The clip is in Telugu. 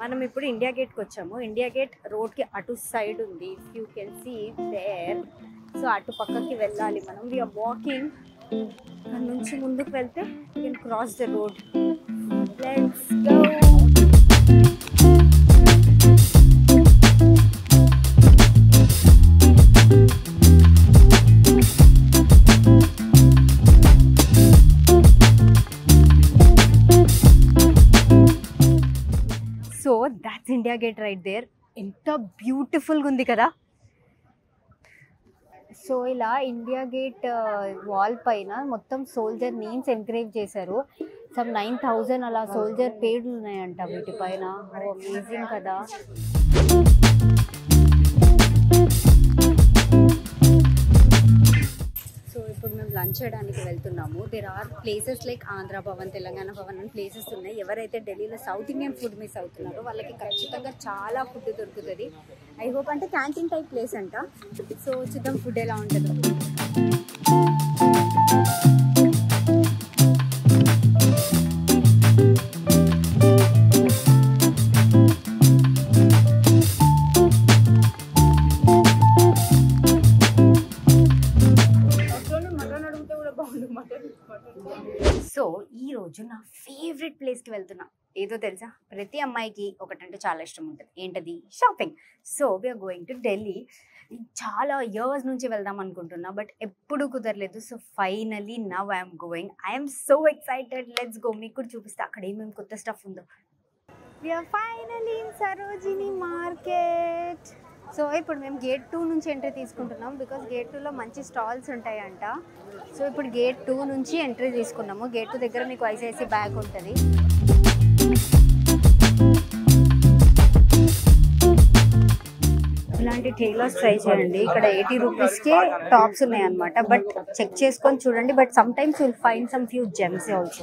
మనం ఇప్పుడు ఇండియా గేట్కి వచ్చాము. ఇండియా గేట్ రోడ్కి అటు సైడ్ ఉంది. If you can see there. So అటు పక్కకి వెళ్ళాలి మనం. We're walking. అక్కడ నుంచి ముందుకు వెళ్తే you can cross the road. Let's go. So that's India Gate right there. ఎంత బ్యూటిఫుల్గా ఉంది కదా. సో ఇలా ఇండియా గేట్ వాల్ పైన మొత్తం సోల్జర్ నేమ్స్ ఎంకరేజ్ చేశారు. సమ్ 9,000 అలా సోల్జర్ పేర్లు ఉన్నాయంట వీటిపైన. అమేజింగ్ కదా. సో ఇప్పుడు మేము లంచ్ చేయడానికి వెళ్తున్నాము. There are places like Andhra Bhavan, Telangana Bhavan అని ప్లేసెస్ ఉన్నాయి. ఎవరైతే ఢిల్లీలో సౌత్ ఇండియన్ ఫుడ్ మిస్ అవుతున్నారో వాళ్ళకి ఖచ్చితంగా చాలా ఫుడ్ దొరుకుతుంది. ఐ హోప్ అంటే క్యాంటీన్ టైప్ ప్లేస్ అంట. సో చూద్దాం ఫుడ్ ఎలా ఉంటుందో. సో ఈరోజు నా ఫేవరెట్ ప్లేస్కి వెళ్తున్నా. ఏదో తెలుసా, ప్రతి అమ్మాయికి ఒకటంటే చాలా ఇష్టం ఉంటుంది. ఏంటది? Shopping. So we're going to Delhi. చాలా ఇయర్స్ నుంచి వెళ్దాం అనుకుంటున్నా, బట్ ఎప్పుడు కుదరలేదు. So finally now I'm going. I'm so excited. Let's go. మీకు కూడా చూపిస్తా అక్కడ ఏమేమి కొత్త స్టఫ్ ఉందో. We're finally in Sarojini market. సో ఇప్పుడు మేము గేట్ 2 నుంచి ఎంట్రీ తీసుకుంటున్నాం. బికాస్ గేట్ 2లో మంచి స్టాల్స్ ఉంటాయంట. సో ఇప్పుడు గేట్ 2 నుంచి ఎంట్రీ తీసుకున్నాము. గేట్ 2 దగ్గర మీకు ఐసిఐసి బ్యాంక్ ఉంటుంది. ఇలాంటి టైలర్స్ ట్రై చేయండి. ఇక్కడ 80 రూపీస్కే టాప్స్ ఉన్నాయన్నమాట. బట్ చెక్ చేసుకొని చూడండి. But sometimes will find some few gems also.